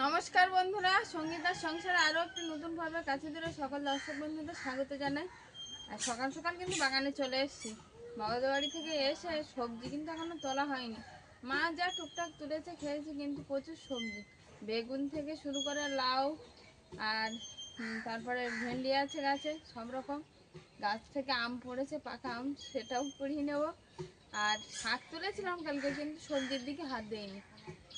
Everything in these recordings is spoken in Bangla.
নমস্কার বন্ধুরা, সঙ্গীতার সংসারে আরো একটি নতুন পর্বে কাছে দূরে সকল দর্শক বন্ধুদের স্বাগত জানাই। আর সকাল সকাল কিন্তু বাগানে চলে এসেছি। বাগাদের বাড়ি থেকে এসে সবজি কিন্তু এখনো তোলা হয়নি। মা যা টুকটাক তুলেছে খেয়েছি, কিন্তু প্রচুর সবজি, বেগুন থেকে শুরু করে লাউ, আর তারপরে ভেন্ডি আছে গাছে, সব রকম। গাছ থেকে আম পড়েছে, পাকা আম, সেটাও কুড়িয়ে নেব। আর শাক তুলেছিলাম কালকে, কিন্তু সবজির দিকে হাত দেয়নি।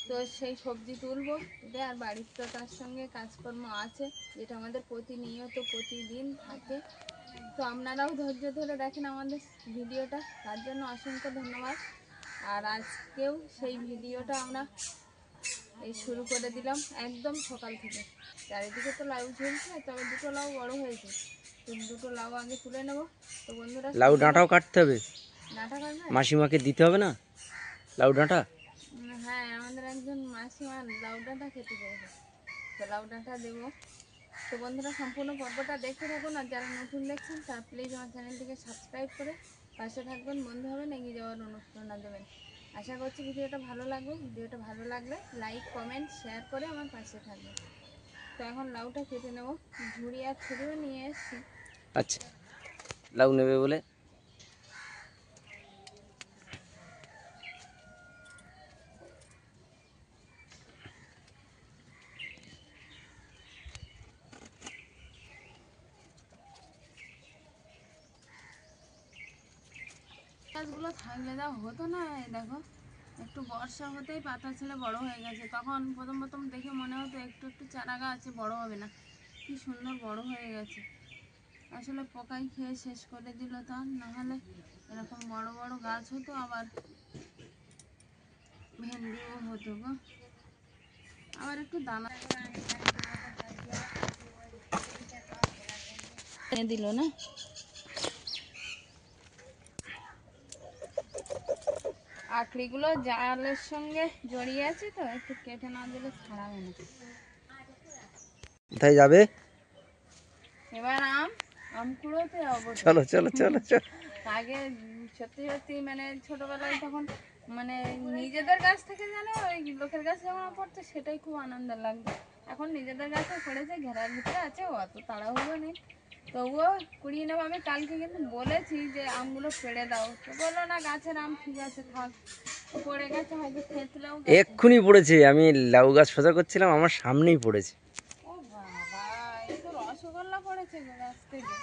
তো সেই সবজি তুলবো, তুলে আর বাড়ির তো তার সঙ্গে কাজকর্ম আছে, যেটা আমাদের প্রতিনিয়ত প্রতিদিন থাকে। তো আপনারাও ধৈর্য ধরে দেখেন আমাদের ভিডিওটা, তার জন্য অসংখ্য ধন্যবাদ। আর আজকেও সেই ভিডিওটা আমরা এই শুরু করে দিলাম একদম সকাল থেকে। চারিদিকে তো লাউ ঝুলছে, তবে দুটো লাউ বড় হয়েছে, তো দুটো লাউ আগে তুলে নেব। তো বন্ধুরা, লাউ ডাঁটাও কাটতে হবে, ডাঁটা কাটবে, মাসিমাকে দিতে হবে না লাউ ডাঁটা? হ্যাঁ, আমাদের একজন মাসিমা লাউ ডাঁটা খেতে চাইবে, তো লাউ ডাঁটা দেবো। তো বন্ধুরা, সম্পূর্ণ পর্বটা দেখতে থাকুন। আর যারা নতুন দেখছেন তারা প্লিজ আমার চ্যানেলটিকে সাবস্ক্রাইব করে পাশে থাকবেন, বন্ধু হবেন, এগিয়ে যাওয়ার অনুপ্রেরণা দেবেন। আশা করছি ভিডিওটা ভালো লাগবে। ভিডিওটা ভালো লাগলে লাইক, কমেন্ট, শেয়ার করে আমার পাশে থাকবেন। তো এখন লাউটা কেটে নেব, ঝুড়ি আর ছুরিও নিয়ে এসেছি। আচ্ছা, লাউ নেবে বলে গাছগুলো থাকলে যা হতো না, এই দেখো, একটু বর্ষা হতেই পাতা ছেলে বড় হয়ে গেছে। তখন প্রথম প্রথম দেখে মনে হতো একটু একটু চারা গাছ বড় হবে না, কি সুন্দর বড় হয়ে গেছে। আসলে পোকাই খেয়ে শেষ করে দিল, তা নাহলে এরকম বড় বড় গাছ হতো, আবার ভেন্ডিও হতো গো। আবার একটু দানা দিল না, আঁকড়িগুলো জালের সঙ্গে জড়িয়ে আছে, তো একটু কেটে না দিলে ছাড়াবে না। কোথায় যাবে? এবার আম কুড়োতে যাবো। চলো চলো চলো চলো। আগে সত্যি সত্যি মানে ছোটবেলায় তখন মানে নিজেদের গাছ থেকে জানো ওই লোকের গাছ যেমন পড়তো, সেটাই খুব আনন্দ লাগতো। এখন নিজেদের গাছে পড়েছে, ঘেরার ভিতরে আছে, অত তাড়াহুড়ো নেই, তবুও কুড়িয়ে নেবো। আমি কালকে কিন্তু বলেছি যে আমগুলো পেড়ে দাও, তো বললো না গাছের আম ঠিক আছে থাক, পড়ে গেছে, হয়তো থেতলেও গেছে। এক্ষুনি পড়েছে, আমি লাউ গাছ সোজা করছিলাম, আমার সামনেই পড়েছে। ও বাবা, এই তো রসগোল্লা পড়েছে গো গাছ থেকে,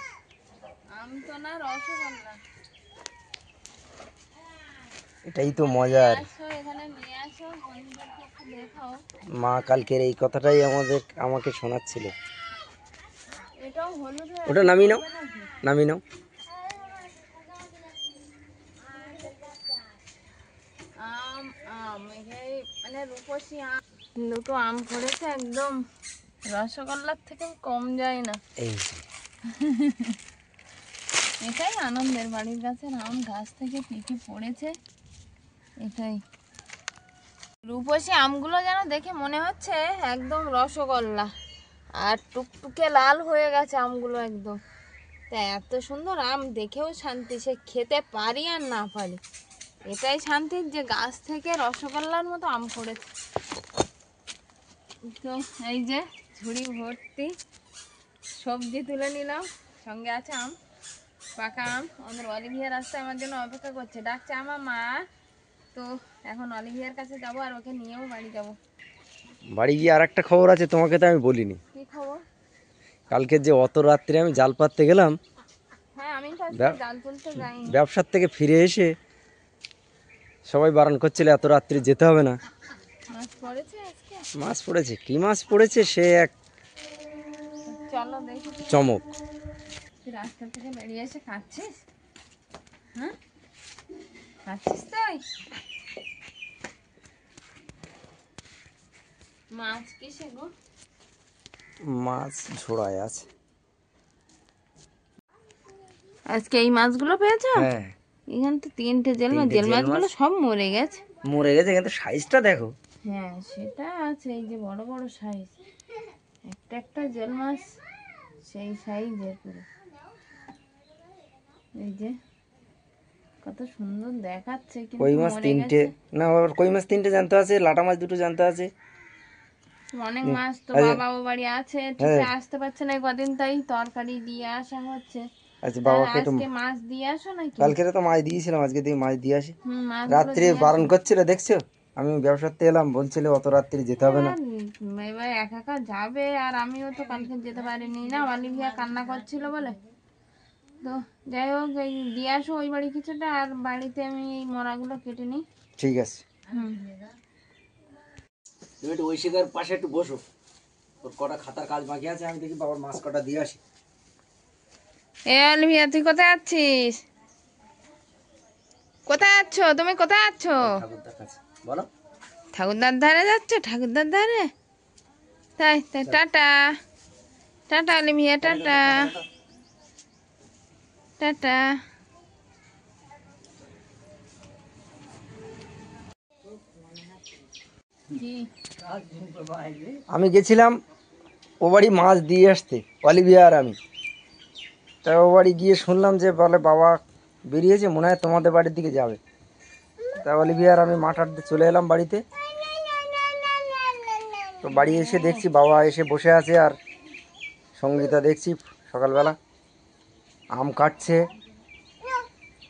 আম তো না, রসগোল্লা। এটাই তো মজার। আসো, এখানে নিয়ে আসো, বন্ধুদেরকে একটু দেখাও। মা কালকের এই কথাটাই আমাকে শোনাচ্ছিল। এটাও হলুদ হয়ে ওটা আছে, নামিয়ে নাও, পড়বে নাকি? নামিয়ে নাও। আম আম এই মানে রূপসী আম, দুটো আম পড়েছে, একদম রসগোল্লার থেকে কম যায় না। এই এটাই আনন্দের, বাড়ির গাছের আম গাছ থেকে পেকে পড়েছে, এটাই। রূপসী আমগুলো যেন দেখে মনে হচ্ছে একদম রসগোল্লা, আর টুকটুকে লাল হয়ে গেছে আমগুলো একদম। তা এত সুন্দর আম দেখেও শান্তি, সে খেতে পারি আর না পারি, এটাই শান্তির যে গাছ থেকে রসগোল্লার মতো আম পড়েছে। তো এই যে ঝুড়ি ভর্তি সবজি তুলে নিলাম, সঙ্গে আছে আম, পাকা আম। আমাদের অলিভিয়ার রাস্তায় আমার জন্য অপেক্ষা করছে, ডাকছে আমার মা। তো এখন অলিভিয়ার কাছে যাব, আর ওকে নিয়েও বাড়ি যাব। বাড়ি গিয়ে আর একটা খবর আছে, তোমাকে তো আমি বলিনি। কি খবর? কালকে যে অত রাত্রে আমি জাল পাততে গেলাম, হ্যাঁ, আমি তো আজকে জাল তুলতে যাইনি। ব্যবসার থেকে ফিরে এসে সবাই বারণ করছিল এত রাত্রে যেতে হবে না। মাছ পড়েছে আজকে? মাছ পড়েছে, কি মাছ পড়েছে সে এক চলো দেখি। চমক। তুই রাস্তা থেকে বেরিয়ে এসে খাচ্ছিস? হ্যাঁ, খাচ্ছিস তুই? মাছ কিসে গো? মাছ ঝোড়ায় আছে। আজকে এই মাছগুলো পেয়েছো? হ্যাঁ, এখানে তো তিনটে জেল মাছ, জেল মাছগুলো সব মরে গেছে। মরে গেছে, কিন্তু সাইজটা দেখো। হ্যাঁ, সেটা আছে, এই যে বড় বড় সাইজ, একটা একটা জেল মাছ সেই সাইজের পুরো। এই যে কত সুন্দর দেখাচ্ছে, কিন্তু কই মাছ মরে তিনটে, গেছে। না আবার কই মাছ তিনটে জানতে আছে, লাটা মাছ দুটো জানতে আছে। অনেক মাছ তো আচ্ছা, বাবা ও বাড়ি আছে, ঠিক হ্যাঁ আসতে পারছে না এই কদিন, তাই তরকারি দিয়ে আসা হচ্ছে। আচ্ছা, তা বাবাকে একটু, আজকে মাছ দিয়ে আসো নাকি? কালকে তো মাছ দিয়েছিলাম, আজকে দিয়ে মাছ দিয়ে আসি। মাছগুলো রাত্রে দিয়ে বারণ আসো। করছিল দেখছো, আমি ব্যবসাতে এলাম, বলছিল অত রাত্রি যেতে হবে না। আর এবার একা একা যাবে, আর আমিও তো কালকে যেতে পারিনি না, অলিভিয়া কান্না করছিল বলে। তো যাই হোক, এই দিয়ে আসো ওই বাড়ি কিছুটা, আর বাড়িতে আমি এই মরাগুলো কেটে নিই। ঠিক আছে, হুম। তুমি একটু ঐশিকার পাশে একটু বসো, ওর কটা খাতার কাজ বাকি আছে, আমি দেখি বাবার মাছ কটা দিয়ে আসি। এ অলিভিয়া, তুই কোথায় আছিস? কোথায় আছো তুমি, কোথায় আছো? ঠাকুরদার কাছে বলো। ঠাকুরদার ধারে যাচ্ছ? ঠাকুরদার ধারে? তাই তাই, tata. Tata Olivia, tata. Tata. কি? আমি গেছিলাম ও বাড়ি মাছ দিয়ে আসতে, অলিভিয়া আর আমি। তা ও বাড়ি গিয়ে শুনলাম যে বলে বাবা বেরিয়েছে, মনে হয় তোমাদের বাড়ির দিকে যাবে। তা অলিভিয়া আর আমি মাঠ আটতে চলে এলাম বাড়িতে। তো বাড়ি এসে দেখছি বাবা এসে বসে আছে, আর সঙ্গীতা দেখছি সকালবেলা আম কাটছে,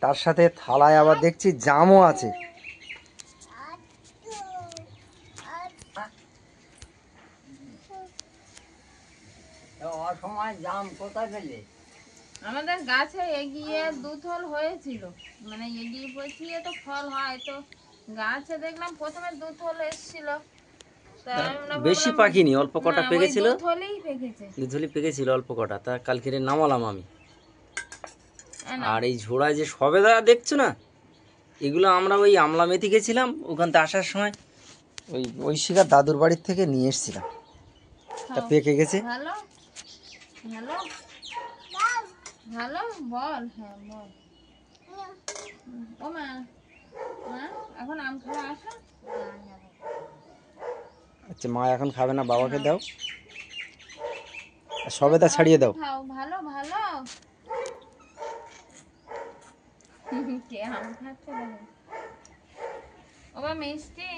তার সাথে থালায় আবার দেখছি জামও আছে। অসময় জাম কোথায় পেলে? আমাদের গাছে এগিয়ে দুথল হয়েছিল, মানে এগিয়ে পচিয়ে তো ফল হয়, তো গাছে দেখলাম প্রথমে দুথল এসেছিল। তা আমরা বেশি ভাবলাম, পাকিনি, অল্প না কটা ওই পেকেছিল, দুথলই পেকেছে। দুধলি পেকেছিল অল্প কটা, তা কালকে নামালাম আমি। না, আর এই ঝোড়ায় যে সবেদা দেখছো না, এগুলো আমরা ওই আমলা মেথি গেছিলাম, ওখান থেকে আসার সময় ওই ঐশিকার দাদুর বাড়ির থেকে নিয়ে এসেছিলাম, তা খাও। পেকে গেছে। ভালো ভালো ভালো, বল, হ্যাঁ বল। ও মা, মা এখন আম খাওয়া আসো। আচ্ছা, মা এখন খাবে না, বাবাকে নাও। দাও, আর সবেদা ছাড়িয়ে দাও। খাও, ভালো ভালো। কে আম খাচ্ছে দেখো। ও বা মিষ্টি।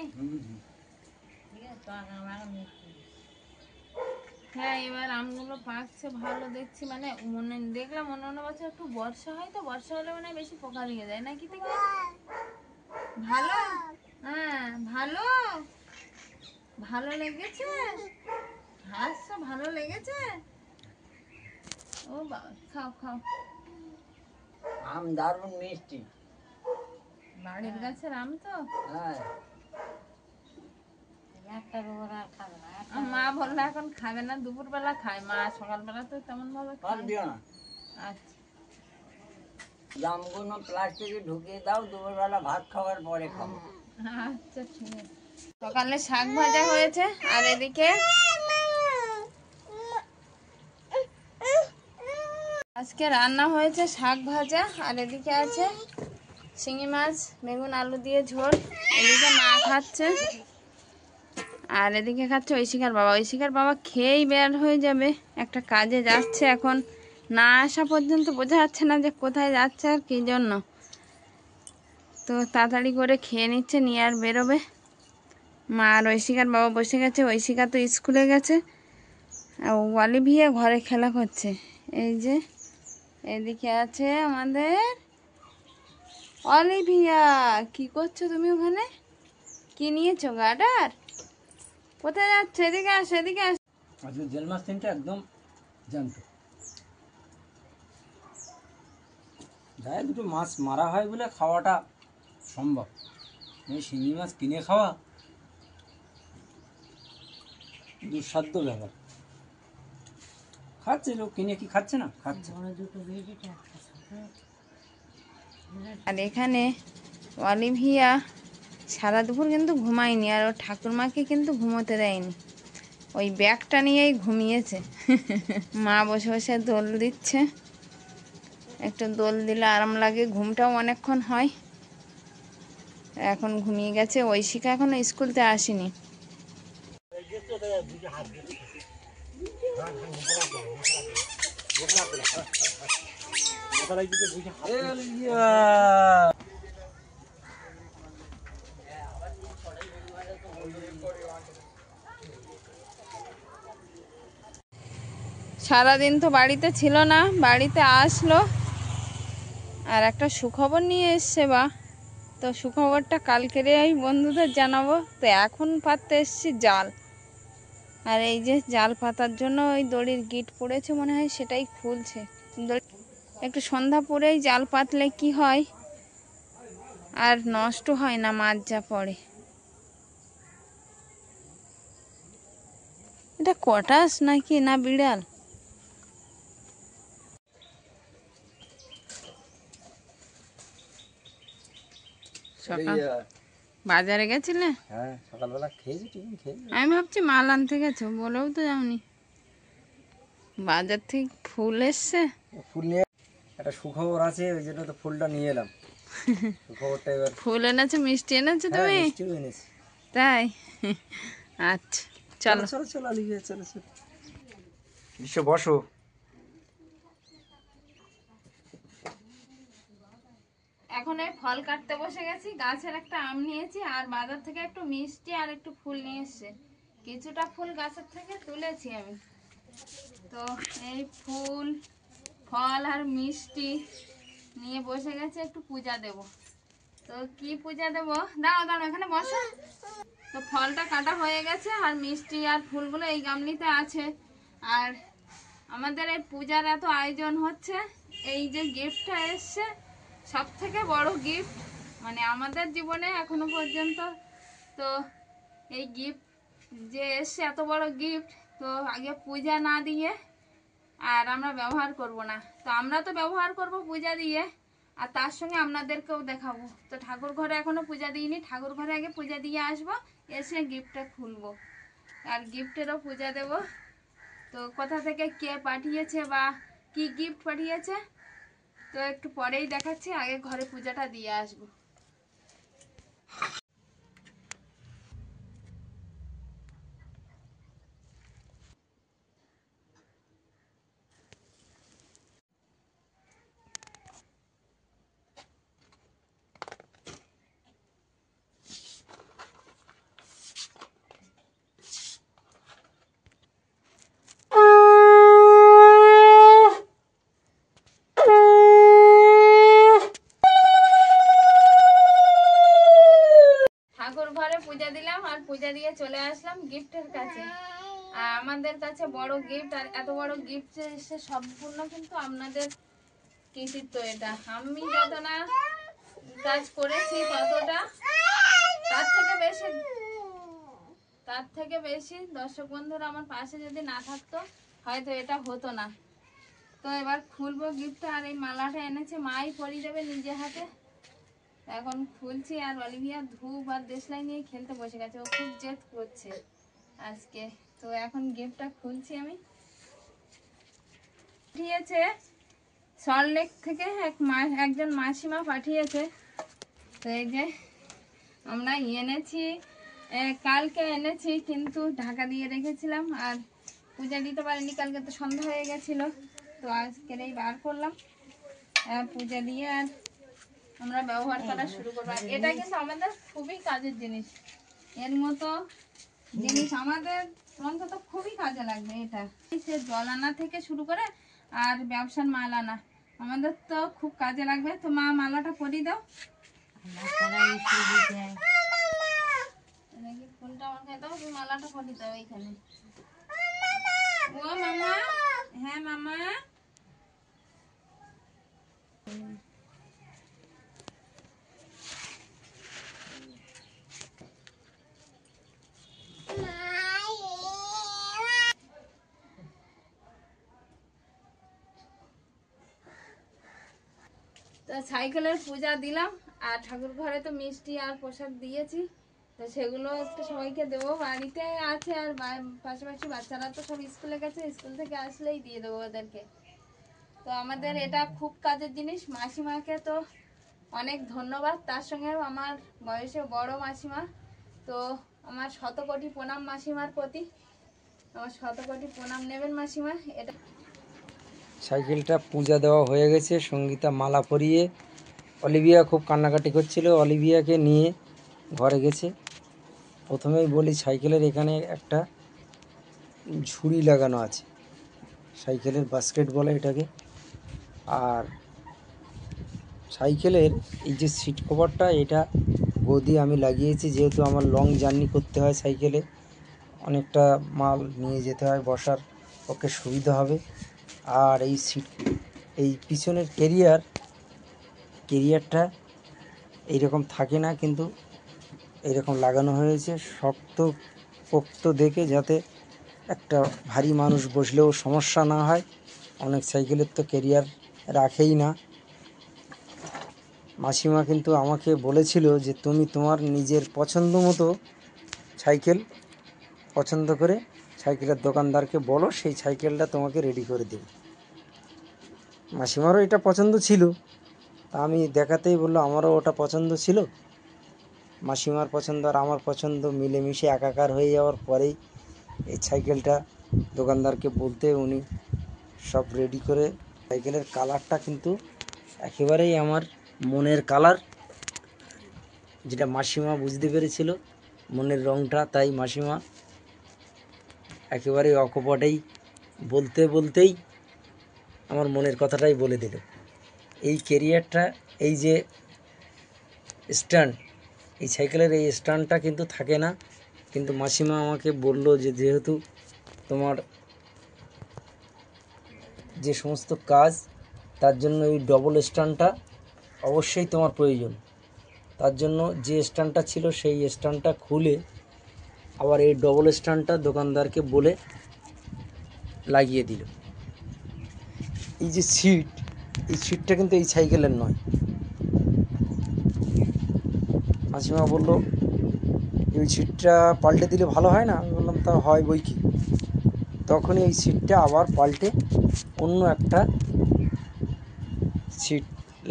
হ্যাঁ, এবার আমগুলো পাকছে ভালো দেখছি, মানে মনে দেখলাম অন্য অন্য বছর একটু বর্ষা হয়, তো বর্ষা হলে মানে বেশি পোকা লেগে যায় নাকি থেকে। ভালো, হ্যাঁ ভালো, ভালো লেগেছে। হাসছো, ভালো লেগেছে। ও বাবা, খাও খাও। আম দারুণ মিষ্টি। বাড়ির গাছের আম তো। হ্যাঁ, মা বললো এখন খাবে না, দুপুরবেলা খায়, মা সকালবেলা তো তেমন ভাবে খায় না। আচ্ছা, জামগুলো প্লাস্টিকে ঢুকিয়ে দাও, দুপুরবেলা ভাত খাওয়ার পরে খাবো। আচ্ছা ঠিক আছে। সকালে শাক ভাজা হয়েছে, আর এদিকে আজকে রান্না হয়েছে শাক ভাজা, আর এদিকে আছে শিঙি মাছ বেগুন আলু দিয়ে ঝোল। এদিকে মা খাচ্ছে, আর এদিকে খাচ্ছে ঐশিকার বাবা। ঐশিকার বাবা খেয়েই বের হয়ে যাবে, একটা কাজে যাচ্ছে, এখন না আসা পর্যন্ত বোঝা যাচ্ছে না যে কোথায় যাচ্ছে আর কী জন্য। তো তাড়াতাড়ি করে খেয়ে নিচ্ছে, নিয়ে আর বেরোবে। মা আর ঐশিকার বাবা বসে গেছে, ঐশিকা তো স্কুলে গেছে, আর অলিভিয়া ঘরে খেলা করছে। এই যে এদিকে আছে আমাদের অলিভিয়া। কি করছো তুমি ওখানে? কি নিয়েছো, গার্ডার? কোথায় যাচ্ছে? এদিকে আস, এদিকে আস। আজকে জেল মাছ তিনটা একদম জানতো, গায়ে দুটো মাছ মারা হয় বলে খাওয়াটা সম্ভব, এই শিঙি মাছ কিনে খাওয়া দুঃসাধ্য ব্যাপার। খাচ্ছে লোক, কিনে কি খাচ্ছে না, খাচ্ছে। আর এখানে অলিভিয়া সারা দুপুর কিন্তু ঘুমায়নি, আর ওর ঠাকুরমাকে কিন্তু ঘুমোতে দেয়নি, ওই ব্যাগটা নিয়েই ঘুমিয়েছে। মা বসে বসে দোল দিচ্ছে, একটু দোল দিলে আরাম লাগে, ঘুমটাও অনেকক্ষণ হয়। এখন ঘুমিয়ে গেছে। ঐশিকা এখনো স্কুলতে আসেনি। সারাদিন তো বাড়িতে ছিল না, বাড়িতে আসলো আর একটা সুখবর নিয়ে এসছে বা। তো সুখবরটা কালকেরে এই বন্ধুদের জানাবো। তো এখন পাততে এসছি জাল, আর এই যে জাল পাতার জন্য ওই দড়ির গিট পড়েছে মনে হয়, সেটাই খুলছে। একটু সন্ধ্যা পরেই জাল পাতলে কি হয়, আর নষ্ট হয় না মাছ যা পড়ে। এটা কটাস নাকি না বিড়াল? সকাল বাজারে গেছিলে? হ্যাঁ, সকালবেলা খেয়েছি, টিফিন খেয়েছি। আমি ভাবছি মাল আনতে গেছো, বলেও তো যাওনি। বাজার থেকে ফুল এসছে। ফুল নিয়ে একটা সুখবর আছে, ওই জন্য তো ফুলটা নিয়ে এলাম। সুখবরটা এবার ফুল এনেছো, মিষ্টি এনেছো হ্যাঁ, তুমি? মিষ্টিও এনেছি। তাই? আচ্ছা চলো। চলো চলো চলো, আলিয়া চলো চলো। বিশ্ব বসো। এখন এই ফল কাটতে বসে গেছি। গাছের একটা আম নিয়েছি, আর বাজার থেকে একটু মিষ্টি আর একটু ফুল নিয়ে এসছে। কিছুটা ফুল গাছের থেকে তুলেছি আমি। তো এই ফুল, ফল আর মিষ্টি নিয়ে বসে গেছে, একটু পূজা দেব। তো কি পূজা দেব, দাঁড়াও দাঁড়াও এখানে বসো। তো ফলটা কাটা হয়ে গেছে, আর মিষ্টি আর ফুলগুলো এই গামলিতে আছে। আর আমাদের এই পূজার এত আয়োজন হচ্ছে, এই যে গিফটটা এসছে সব থেকে বড় গিফট মানে আমাদের জীবনে এখনো পর্যন্ত। তো এই গিফট যে এসছে, এত বড় গিফট, তো আগে পূজা না দিয়ে আর আমরা ব্যবহার করব না। তো আমরা তো ব্যবহার করব পূজা দিয়ে, আর তার সঙ্গে আপনাদেরকেও দেখাবো। তো ঠাকুর ঘরে এখনো পূজা দিইনি, ঠাকুর ঘরে আগে পূজা দিয়ে আসবো, এসে গিফটটা খুলবো আর গিফটেরও পূজা দেব। তো কোথা থেকে কে পাঠিয়েছে বা কি গিফট পাঠিয়েছে তো একটু পরেই দেখাচ্ছি, আগে ঘরে পূজাটা দিয়ে আসবো। ঠাকুর ঘরে পূজা দিলাম, আর পূজা দিয়ে চলে আসলাম গিফটের কাছে। আর আমাদের কাছে বড় গিফট, আর এত বড় গিফট যে এসে সম্পূর্ণ কিন্তু আপনাদের কৃতিত্ব। এটা আমি যত না কাজ করেছি ততটা, তার থেকে বেশি দর্শক বন্ধুরা আমার পাশে যদি না থাকতো হয়তো এটা হতো না। তো এবার খুলবো গিফটটা। আর এই মালাটা এনেছে মাই পরিয়ে দেবে নিজে হাতে। এখন খুলছি, আর অলিভিয়া ধূপ আর দেশলাই নিয়ে খেলতে বসে গেছে, ও খুব জেদ করছে আজকে। তো এখন গিফটটা খুলছি আমি। পাঠিয়েছে সল্টলেক থেকে একজন মাসিমা পাঠিয়েছে। তো এই যে আমরা এনেছি, কালকে এনেছি কিন্তু ঢাকা দিয়ে রেখেছিলাম, আর পূজা দিতে পারিনি, কালকে তো সন্ধ্যা হয়ে গেছিল। তো আজকের এই বার করলাম পূজা দিয়ে, আর আমরা ব্যবহার করা শুরু করবো। এটা কিন্তু আমাদের খুবই কাজের জিনিস, এর মতো জিনিস আমাদের অন্তত খুবই কাজে লাগবে। এটা সে জল আনা থেকে শুরু করে আর ব্যবসার মাল আনা আমাদের তো খুব কাজে লাগবে। তো মা মালাটা পরিয়ে দাও। ফুলটা আমার খাই দাও, তুমি মালাটা পরিয়ে দাও এইখানে। ও মামা, হ্যাঁ মামা। তো সাইকেলের পূজা দিলাম, আর ঠাকুর ঘরে তো মিষ্টি আর প্রসাদ দিয়েছি। তো সেগুলো একটু সবাইকে দেবো, বাড়িতে আছে আর পাশাপাশি বাচ্চারা তো সব স্কুলে গেছে, স্কুল থেকে আসলেই দিয়ে দেবো ওদেরকে। তো আমাদের এটা খুব কাজের জিনিস। মাসিমাকে তো অনেক ধন্যবাদ, তার সঙ্গে আমার বয়সে বড় মাসিমা। তো আমার শতকোটি প্রণাম মাসিমার প্রতি, আমার শতকোটি প্রণাম নেবেন মাসিমা। এটা সাইকেলটা পূজা দেওয়া হয়ে গেছে, সঙ্গীতা মালা পরিয়ে। অলিভিয়া খুব কান্নাকাটি করছিল, অলিভিয়াকে নিয়ে ঘরে গেছে। প্রথমেই বলি, সাইকেলের এখানে একটা ঝুড়ি লাগানো আছে, সাইকেলের বাস্কেট বলে এটাকে। আর সাইকেলের এই যে সিট কভারটা, এটা গদি আমি লাগিয়েছি, যেহেতু আমার লং জার্নি করতে হয় সাইকেলে, অনেকটা মাল নিয়ে যেতে হয়, বসার পক্ষে সুবিধা হবে। আর এই সিট, এই পিছনের কেরিয়ারটা এইরকম থাকে না, কিন্তু এইরকম লাগানো হয়েছে শক্ত পোক্ত দেখে, যাতে একটা ভারী মানুষ বসলেও সমস্যা না হয়। অনেক সাইকেলের তো কেরিয়ার রাখেই না। মাসিমা কিন্তু আমাকে বলেছিল যে তুমি তোমার নিজের পছন্দ মতো সাইকেল পছন্দ করে সাইকেলের দোকানদারকে বলো, সেই সাইকেলটা তোমাকে রেডি করে দেবে। মাসিমারও এটা পছন্দ ছিল, তা আমি দেখাতেই বললো আমারও ওটা পছন্দ ছিল। মাসিমার পছন্দ আর আমার পছন্দ মিলেমিশে একাকার হয়ে যাওয়ার পরেই এই সাইকেলটা দোকানদারকে বলতে উনি সব রেডি করে। সাইকেলের কালারটা কিন্তু একেবারেই আমার মনের কালার, যেটা মাসিমা বুঝতে পেরেছিল মনের রঙটা, তাই মাসিমা একেবারে অকপটেই বলতে বলতেই আমার মনের কথাটাই বলে দিল। এই কেরিয়ারটা, এই যে স্ট্যান্ড, এই সাইকেলের এই স্ট্যান্ডটা কিন্তু থাকে না, কিন্তু মাসিমা আমাকে বলল যে যেহেতু তোমার যে সমস্ত কাজ, তার জন্য এই ডবল স্ট্যান্ডটা অবশ্যই তোমার প্রয়োজন। তার জন্য যে স্ট্যান্ডটা ছিল সেই স্ট্যান্ডটা খুলে আবার এই ডবল স্ট্যান্ডটা দোকানদারকে বলে লাগিয়ে দিল। এই যে সিট, এই সিটটা কিন্তু এই সাইকেলের নয়। মাসিমা বলল এই সিটটা পাল্টে দিলে ভালো হয় না? আমি বললাম তা হয় বই কি। তখনই এই সিটটা আবার পাল্টে অন্য একটা সিট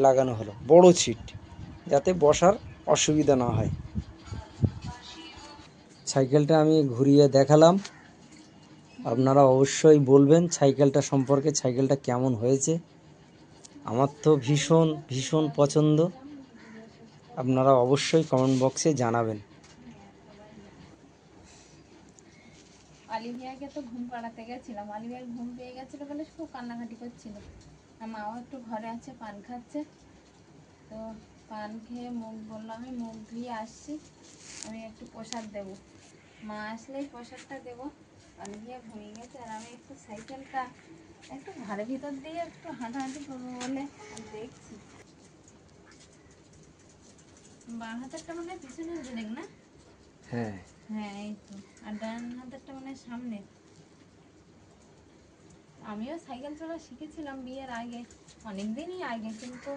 লাগানো হলো, বড় সিট, যাতে বসার অসুবিধা না হয়। সাইকেলটা আমি ঘুরিয়ে দেখালাম, আপনারা অবশ্যই বলবেন সাইকেলটা সম্পর্কে, সাইকেলটা কেমন হয়েছে। আমার তো ভীষণ ভীষণ পছন্দ, আপনারা অবশ্যই কমেন্ট বক্সে জানাবেন। অলিভিয়াকে তো ঘুম পাড়াতে গেছিলাম, অলিভিয়ার ঘুম পেয়ে গেছিলো বলে খুব কান্নাকাটি করছিল। আর মাও একটু ঘরে আছে, পান খাচ্ছে। তো পান খেয়ে মুখ, বললাম আমি মুখ ধুয়ে আসছি, আমি একটু প্রসাদ দেবো, মা আসলেই প্রসাদটা দেবো। অলিভিয়া ঘুমিয়ে গেছে, আর আমি একটু সাইকেলটা একটু ঘরের ভিতর দিয়ে একটু হাঁটাহাঁটি করবো বলে দেখছি। বাঁ হাতেরটা মনে হয় পিছনের ব্রেক না? হ্যাঁ হ্যাঁ এই তো। আর ডান হাতেরটা মনে হয় সামনে। আমিও সাইকেল চলা শিখেছিলাম বিয়ের আগে, অনেকদিনই আগে, কিন্তু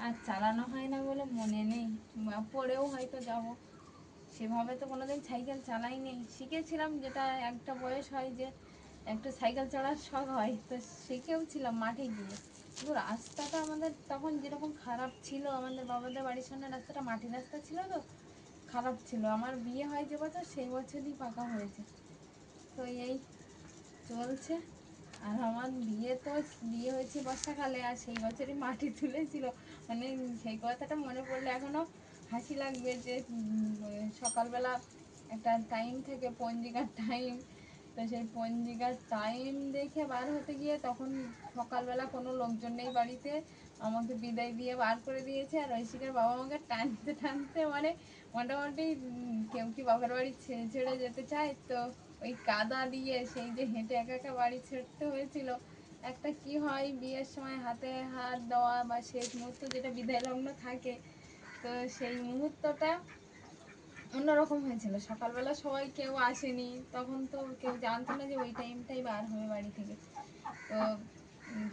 আর চালানো হয় না বলে মনে নেই। পড়েও হয়তো যাব, সেভাবে তো কোনোদিন সাইকেল চালাইনি। শিখেছিলাম, যেটা একটা বয়স হয় যে একটু সাইকেল চড়ার শখ হয়, তো শিখেও ছিলাম মাঠে গিয়ে। কিন্তু রাস্তাটা আমাদের তখন যেরকম খারাপ ছিল, আমাদের বাবাদের বাড়ির সামনে রাস্তাটা মাটির রাস্তা ছিল, তো খারাপ ছিল। আমার বিয়ে হয় যে বছর, সেই বছরই পাকা হয়েছে। তো এই চলছে। আর আমার বিয়ে হয়েছে বর্ষাকালে, আর সেই বছরই মাটি তুলেছিল। মানে সেই কথাটা মনে পড়লে এখনো হাসি লাগবে যে সকালবেলা একটা টাইম থেকে, পঞ্জিকার টাইম, তো সেই পঞ্জিকার টাইম দেখে বার হতে গিয়ে তখন সকালবেলা কোনো লোকজন নেই বাড়িতে, আমাকে বিদায় দিয়ে বার করে দিয়েছে। আর ঐশিকার বাবা আমাকে টানতে টানতে, মানে মোটামুটি কেউ কি বাবার বাড়ি ছেড়ে ছেড়ে যেতে চায়, তো ওই কাদা দিয়ে সেই যে হেঁটে একা একা বাড়ি ছেড়তে হয়েছিল। একটা কি হয় বিয়ের সময় হাতে হাত দেওয়া বা শেষ মুহূর্ত যেটা বিদায় লগ্ন থাকে, তো সেই মুহূর্তটা অন্যরকম হয়েছিল। সকালবেলা সবাই কেউ আসেনি, তখন তো কেউ জানতো না যে ওই টাইমটাই বার হবে বাড়ি থেকে। তো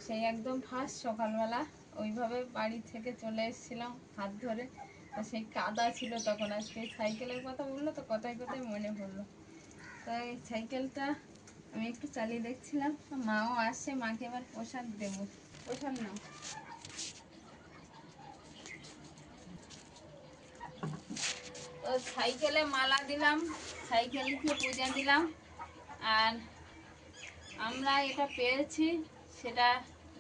সেই একদম ফার্স্ট সকালবেলা ওইভাবে বাড়ি থেকে চলে এসেছিলাম হাত ধরে। তো সেই কাদা ছিল তখন। আজকে সাইকেলের কথা বললো তো কথায় কথায় মনে পড়লো। তো এই সাইকেলটা আমি একটু চালিয়ে দেখছিলাম, মাও আসছে, মাকে এবার প্রসাদ দেবো। প্রসাদ নাও। তো সাইকেলে মালা দিলাম, সাইকেলকে পূজা দিলাম। আর আমরা এটা পেয়েছি সেটা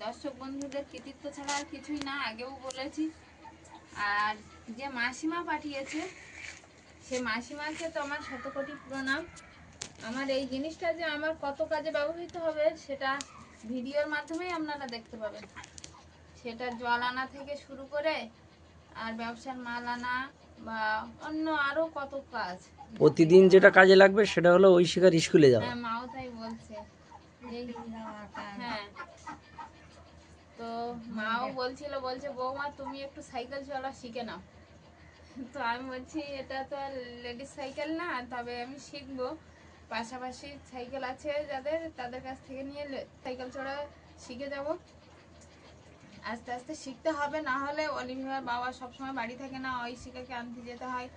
দর্শক বন্ধুদের কৃতিত্ব ছাড়া আর কিছুই না, আগেও বলেছি। আর যে মাসিমা পাঠিয়েছে সে মাসিমাকে তো আমার শত কোটি প্রণাম। আমার এই জিনিসটা যে আমার কত কাজে ব্যবহৃত হবে সেটা ভিডিওর মাধ্যমেই আপনারা দেখতে পাবেন। সেটা জল আনা থেকে শুরু করে আর ব্যবসার মাল আনা বা অন্য আরো কত কাজ। প্রতিদিন যেটা কাজে লাগবে সেটা হলো ঐশিকার স্কুলে যাওয়া। হ্যাঁ, মাও তাই বলছে। হ্যাঁ, তো মাও বলছিল, বলছে বৌমা তুমি একটু সাইকেল চলা শিখে নাও। তো আমি বলছি এটা তো আর লেডিস সাইকেল না, তবে আমি শিখবো। পাশাপাশি সাইকেল আছে যাদের, তাদের কাছ থেকে নিয়ে সাইকেল চড়া শিখে যাব। আস্তে আস্তে শিখতে হবে, না হলে অলিভিয়ার বাবা সবসময় বাড়ি থাকে না, ঐশিকাকে আনতে যেতে হয়।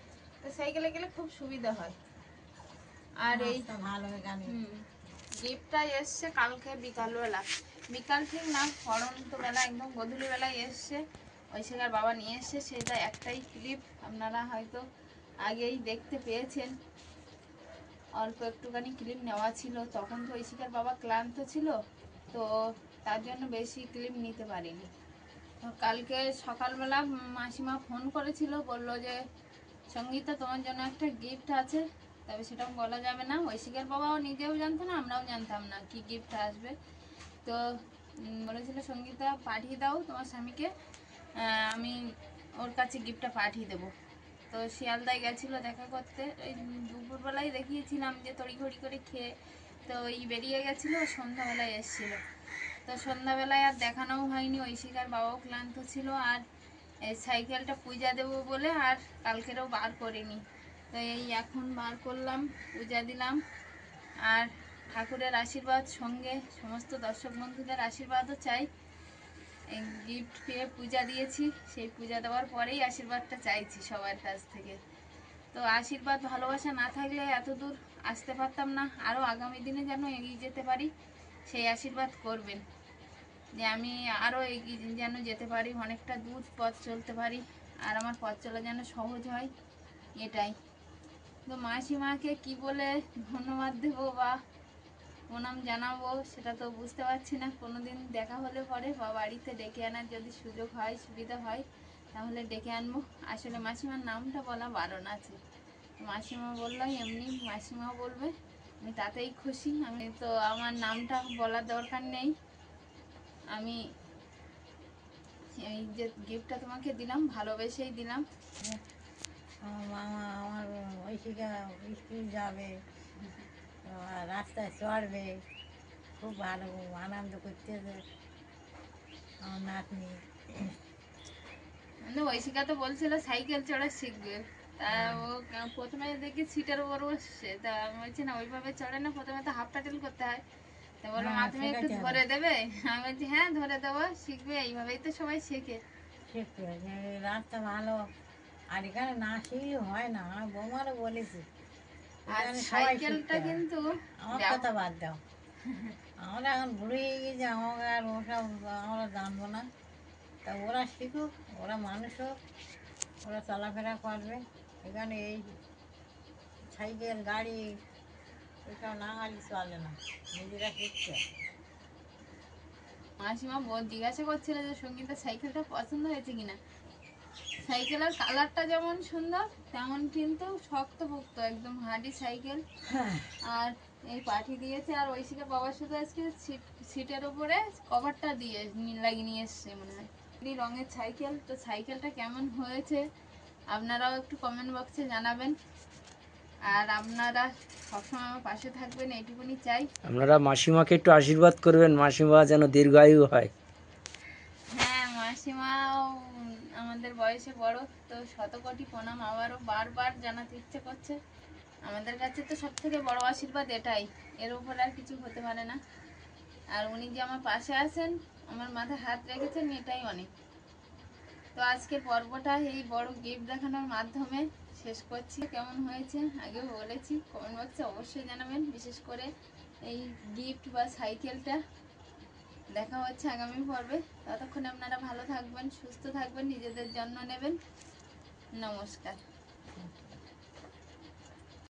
তো সাইকেলে গেলে খুব সুবিধা হয়। আর এই গিফটটা এসছে কালকে বিকালবেলা, বিকাল ঠিক না পড়ন্ত বেলা, একদম গধূলি বেলায় এসছে। ঐশিকার বাবা নিয়ে এসছে, সেটা একটাই ক্লিপ, আপনারা হয়তো আগেই দেখতে পেয়েছেন। অল্প একটুখানি ক্লিপ নেওয়া ছিল, তখন তো ঐশিকার বাবা ক্লান্ত ছিল, তো তার জন্য বেশি ক্লিপ নিতে পারিনি। তো কালকে সকালবেলা মাসিমা ফোন করেছিল, বলল যে সঙ্গীতা তোমার জন্য একটা গিফট আছে, তবে সেটা বলা যাবে না। ঐশিকার বাবাও নিজেও জানতো না, আমরাও জানতাম না কি গিফট আসবে। তো বলেছিল সঙ্গীতা পাঠিয়ে দাও তোমার স্বামীকে, আমি ওর কাছে গিফটটা পাঠিয়ে দেবো। তো শিয়ালদায় গেছিলো দেখা করতে, ওই দুপুরবেলায় দেখিয়েছিলাম যে তড়িঘড়ি করে খেয়ে তো ওই বেরিয়ে গেছিলো, সন্ধ্যাবেলায় এসেছিলো। তো সন্ধ্যাবেলায় আর দেখানোও হয়নি, ঐশিকার বাবাও ক্লান্ত ছিল, আর এই সাইকেলটা পূজা দেবো বলে আর কালকেরও বার করিনি। তো এই এখন বার করলাম, পূজা দিলাম। আর ঠাকুরের আশীর্বাদ সঙ্গে সমস্ত দর্শক বন্ধুদের আশীর্বাদও চাই। এই গিফট পেয়ে পূজা দিয়েছি, সেই পূজা দেওয়ার পরেই আশীর্বাদটা চাইছি সবার কাছ থেকে। তো আশীর্বাদ ভালোবাসা না থাকলে এত দূর আসতে পারতাম না। আরও আগামী দিনে যেন এগিয়ে যেতে পারি, সেই আশীর্বাদ করবেন যে আমি আরও এগিয়ে যেন যেতে পারি, অনেকটা দূর পথ চলতে পারি, আর আমার পথ চলা যেন সহজ হয়, এটাই। তো মাসিমাকে কি বলে ধন্যবাদ দেবো বা প্রণাম জানাবো সেটা তো বুঝতে পারছি না। কোনোদিন দেখা হলে পরে বা বাড়িতে ডেকে আনার যদি সুযোগ হয়, সুবিধা হয়, তাহলে ডেকে আনবো। আসলে মাসিমার নামটা বলা বারণ আছে, মাসিমা বললাম এমনি মাসিমাও বলবে, আমি তাতেই খুশি। আমি তো আমার নামটা বলার দরকার নেই। আমি এই যে গিফটটা তোমাকে দিলাম ভালোবেসেই দিলাম। আমার মামা আমার ঐশিকা স্কুল যাবে, রাস্তায় চড়বে, খুব ভালো আনন্দ করতেছে আমার নাতনি। মানে ঐশিকা তো বলছিল সাইকেল চড়া শিখবে, তা ও প্রথমে দেখি সিটের উপর বসছে, তা আমি বলছি না ওইভাবে চড়ে না, প্রথমে তো হাফ প্যাডেল করতে হয়। তা বললো মা তুমি একটু শেখাতে হবে, ধরে দেবে, আমি বলছি হ্যাঁ ধরে দেবো, শিখবে, এইভাবেই তো সবাই শেখে। শিখতে হবে, রাস্তা ভালো। আর এখানে না শিখলে হয় না, আমার বৌমারও বলেছি আর এখানে সবাই শিখতে সাইকেলটা হবে। কিন্তু আমার কথা বাদ দাও, আমরা এখন বুড়ো হয়ে গেছি, আমাকে আর ওসব আমরা জানবো না। তা ওরা শিখুক, ওরা মানুষ হোক, ওরা চলাফেরা করবে। এখানে এই সাইকেল গাড়ি এসব না হলে চলে না, নিজেরা শিখতে হবে। মাসিমা জিজ্ঞাসা করছিল যে সঙ্গীতের সাইকেলটা পছন্দ হয়েছে কিনা। সাইকেলের কালারটা যেমন সুন্দর, তেমন কিন্তু শক্তপোক্ত, একদম হার্ডি সাইকেল। হ্যাঁ, আর এই পাঠিয়ে দিয়েছে, আর ঐশিকা বাবার সাথে আজকে সিটের উপরে কভারটা দিয়ে লাগিয়ে নিয়ে এসছে মনে হয়। এই রঙের সাইকেল, তো সাইকেলটা কেমন হয়েছে আপনারাও একটু কমেন্ট বক্সে জানাবেন। আর আপনারা সবসময় আমার পাশে থাকবেন, এইটুকুনি চাই। আপনারা মাসিমাকে একটু আশীর্বাদ করবেন, মাসিমা যেন দীর্ঘায়ু হয়। হ্যাঁ, মাসিমাও আমাদের বয়সে বড়, তো শত কোটি প্রণাম আবারও বারবার জানাতে ইচ্ছে করছে। আমাদের কাছে তো সব থেকে বড় আশীর্বাদ এটাই, এর উপর আর কিছু হতে পারে না। আর উনি যে আমার পাশে আছেন, আমার মাথায় হাত রেখেছেন, এটাই অনেক। তো আজকের পর্বটা এই বড় গিফট দেখানোর মাধ্যমে শেষ করছি। কেমন হয়েছে আগেও বলেছি, কমেন্ট বক্সে অবশ্যই জানাবেন, বিশেষ করে এই গিফট বা সাইকেলটা। দেখা হচ্ছে আগামী পর্বে, ততক্ষণে আপনারা ভালো থাকবেন, সুস্থ থাকবেন, নিজেদের যত্ন নেবেন। নমস্কার।